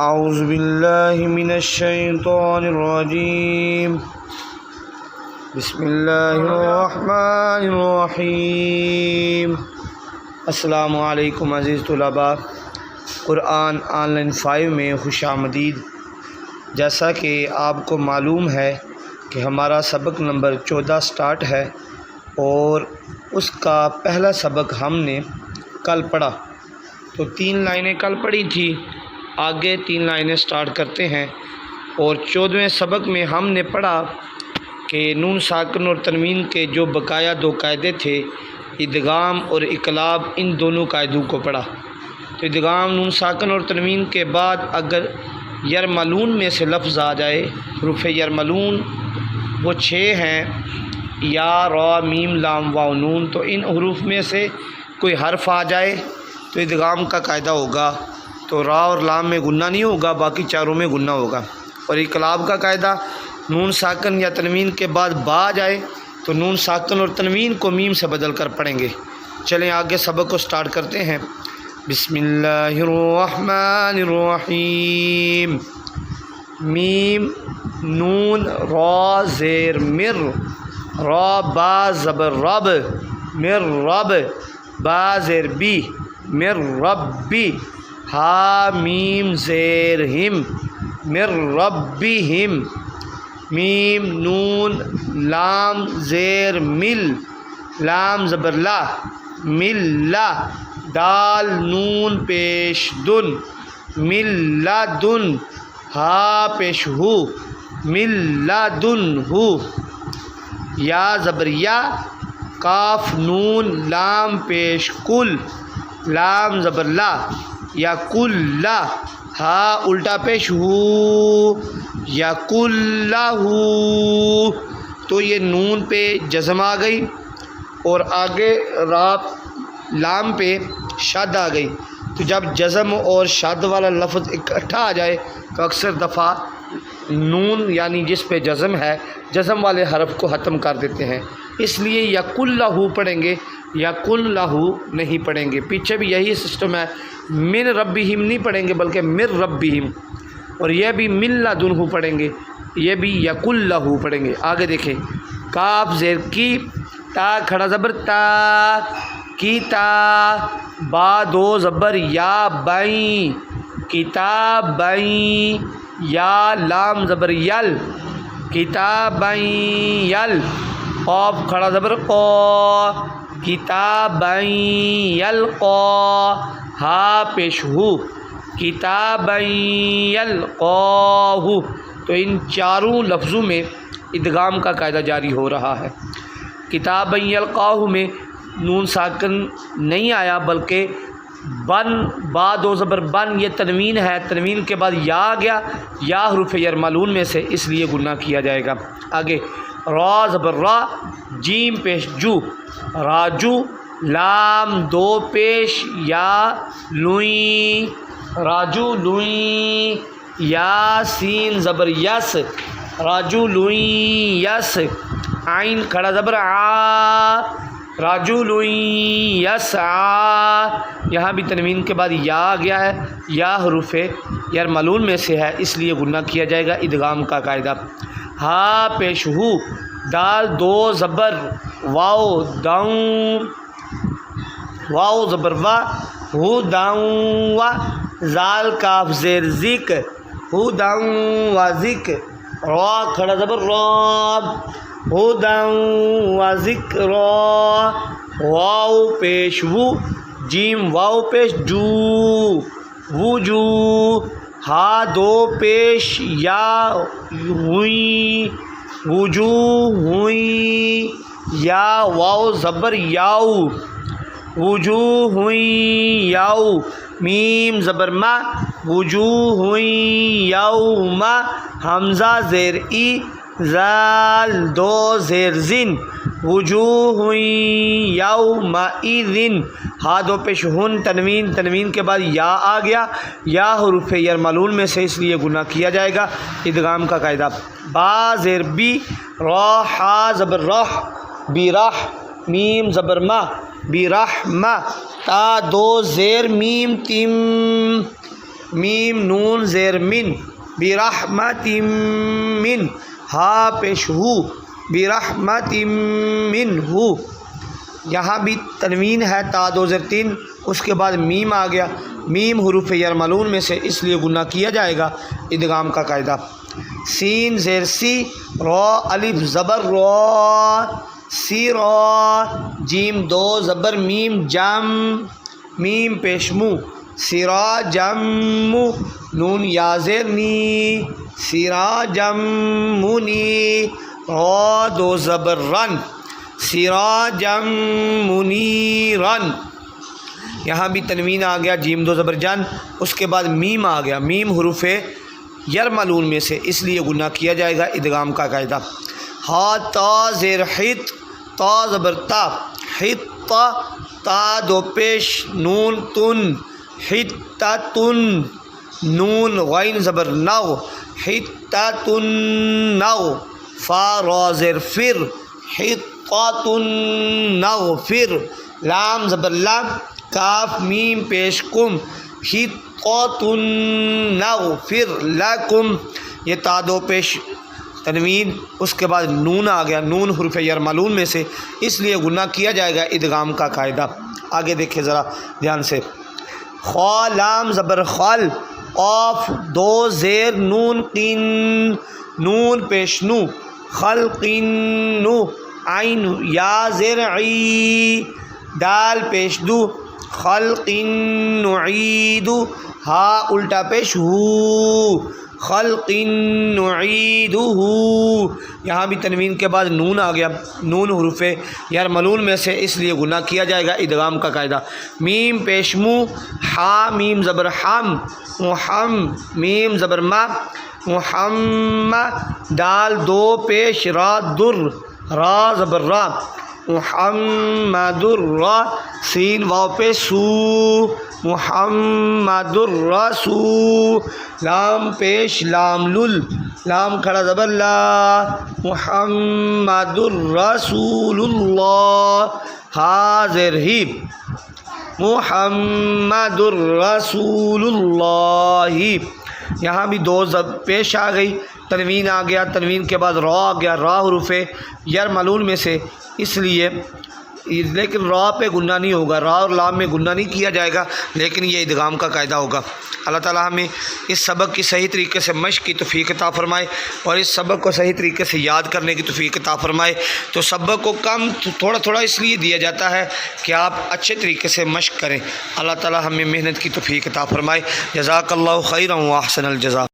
اعوذ باللہ من الشیطان الرجیم بسم اللہ الرحمن الرحیم۔ السلام علیکم عزیز طلباء، قرآن آن لائن 5 میں خوش آمدید۔ جیسا کہ آپ کو معلوم ہے کہ ہمارا سبق نمبر 14 سٹارٹ ہے اور اس کا پہلا سبق ہم نے کل پڑھا، تو 3 لائنیں کل پڑھی تھی، آگے 3 لائنیں سٹارٹ کرتے ہیں۔ اور 14ویں سبق میں ہم نے پڑھا کہ نون ساکن اور تنوین کے جو بقایا 2 قاعدے تھے، ادغام اور اقلاب، ان دونوں قاعدوں کو پڑھا۔ تو ادغام نون ساکن اور تنوین کے بعد اگر یرملون میں سے لفظ آ جائے، حروف یرملون وہ 6 ہیں، یا را میم لام واو نون، تو ان حروف میں سے کوئی حرف آ جائے تو ادغام کا قاعدہ ہوگا، تو را اور لام میں گنہ نہیں ہوگا، باقی چاروں میں گنہ ہوگا۔ اور اقلاب کا قاعدہ نون ساکن یا تنوین کے بعد با آ جائے تو نون ساکن اور تنوین کو میم سے بدل کر پڑھیں گے۔ چلیں آگے سبق کو سٹارٹ کرتے ہیں۔ بسم اللہ الرحمن الرحیم۔ میم نون را زیر مر، را با زبر رب، مر رب، با زیر بی، مر ربی، ہا میم زیر ہم، مر ربہم، میم نون لام زیر مل، لام زبر لا، مل لا، دال نون پیش دن، مل لا دن، ہا پیش ہو، مل لا دن ہو، یا زبر یا، کاف نون لام پیش کل، لام زبر لا، یا کل لا، ہا الٹا پیش ہو، یا کل لا ہو۔ تو یہ نون پہ جزم آ گئی اور آگے را لام پہ شد آ گئی۔ تو جب جزم اور شد والا لفظ اکٹھا آ جائے تو اکثر دفعہ نون یعنی جس پہ جزم ہے، جزم والے حرف کو ختم کر دیتے ہیں، اس لیے یا کل لاہو پڑھیں گے، یا کل لاہو نہیں پڑھیں گے۔ پیچھے بھی یہی سسٹم ہے، من ربہم نہیں پڑھیں گے بلکہ مر ربہم، اور یہ بھی من لدنہ پڑھیں گے، یہ بھی یا کل لاہو پڑھیں گے۔ آگے دیکھیں، کاف زیر کی، تا کھڑا زبر تا، کی تا، با 2 زبر یا بائیں، کتابیں، یا لام زبر یل، کتابیں یل، قاف کھڑا زبر قا، کتابیں یلقا، ہا پیش ہو، کتابیں یلقاہ۔ تو ان چاروں لفظوں میں ادغام کا قاعدہ جاری ہو رہا ہے۔ کتابیں یلقاہ میں نون ساکن نہیں آیا بلکہ بن، با 2 زبر بن، یہ تنوین ہے، تنوین کے بعد یا آ گیا، یا حروف یرملون میں سے، اس لیے گنہ کیا جائے گا۔ آگے را زبر را، جیم پیش جو، راجو، لام 2 پیش یا لوئیں، راجو لوئیں، یا سین زبر یس، راجو لوئیں یس، عین کھڑا زبر آ، راجو لوئیں یس آ، یہاں بھی تنوین کے بعد یا آ گیا ہے، یا حروف یرملون میں سے ہے، اس لیے گنہ کیا جائے گا، ادغام کا قاعدہ۔ ہا پیش ہو، دال 2 زبر واو داؤں، واو زبر وا، ہو داؤں وا، زال کاف زیر ذک، ہو داؤں وا ذک، را کھڑا زبر را، ہو داؤں وا ذک را، واو پیش وو، جیم واو پیش جو، وجو، ہا 2 پیش یا ہوئیں، وجوہ ہوئیں، یا واو زبر یاؤ، وجوہ ہوئیں یاؤ، میم زبر ما، وجوہ ہوئیں یوم، حمزہ زیر ای، زال 2 زیر زن، وجوہ ہوئیں یوم ایذن، ہا 2 پیش ہن، تنوین، تنوین کے بعد یا آ گیا، یا حروف یرملون میں سے، اس لیے گنہ کیا جائے گا، ادغام کا قاعدہ۔ با زیر بی، را ہا زبر راہ، بیراہ، میم زبر ما، بیرحمہ، تا 2 زیر میم تم، میم نون زیر من برحمت من، ہا پیش ہو برحمت منہ، یہاں بھی تنوین ہے تا دو زیر تین، اس کے بعد میم آ گیا، میم حروف یرملون میں سے اس لیے گناہ کیا جائے گا ادغام کا قاعدہ۔ سین زیر سی، را الف زبر را، سی را، جیم دو زبر میم جم، میم پیش مو، سرا جم، نون یا زیر نی، سرا جم منی، را دو زبر رن، سرا جم منیرن، یہاں بھی تنوین آ گیا، جیم دو زبر جن، اس کے بعد میم آ گیا، میم حروف یرملون میں سے اس لیے گناہ کیا جائے گا ادغام کا قاعدہ۔ ہا تا زیر حت، تا زبر تا، حت تا دو پیش نون تن، حتتن، نون غین زبر نو، حتتن نو، فا را زیر فر، حتتن نغفر، لام زبر لام، کاف میم پیش کم، حتتن نغفر لکم، یہ تا دو پیش تنوین، اس کے بعد نون آ گیا، نون حروف یرملون میں سے اس لیے گناہ کیا جائے گا ادغام کا قاعدہ۔ آگے دیکھیں ذرا دھیان سے، خا لام زبر خل، قاف دو زیر نون قین، نون پیش نو، خلقین نو، عین یا زیر عی، دال پیش دو، خلقین نعیدو، ہا الٹا پیش ہو، خلقین نعیدہ، یہاں بھی تنوین کے بعد نون آ گیا، نون حروف یرملون میں سے اس لیے گناہ کیا جائے گا ادغام کا قاعدہ۔ میم پیش مو، ہا میم زبر حم، محم، میم زبر ما، محمد، دال دو پیش را در، را زبر را، محمد الرا، سین واو پہ سو، محمد الرسول، لام پیش لام لل، لام کھڑا زبر لا، محمد الرسول اللہ، حاضر ہی، محمد الرسول اللہ، یہاں بھی دو پیش آ گئی، تنوین آ گیا، تنوین کے بعد را آ گیا، را حروف یرملون میں سے اس لیے، لیکن را پہ گناہ نہیں ہوگا، را اور لام میں گناہ نہیں کیا جائے گا، لیکن یہ ادغام کا قاعدہ ہوگا۔ اللہ تعالیٰ ہمیں اس سبق کی صحیح طریقے سے مشق کی توفیق عطا فرمائے اور اس سبق کو صحیح طریقے سے یاد کرنے کی توفیق عطا فرمائے۔ تو سبق کو کم تھوڑا تھوڑا اس لیے دیا جاتا ہے کہ آپ اچھے طریقے سے مشق کریں۔ اللہ تعالیٰ ہمیں محنت کی توفیق عطا فرمائے۔ جزاک اللہ خیرا و احسن الجزاء۔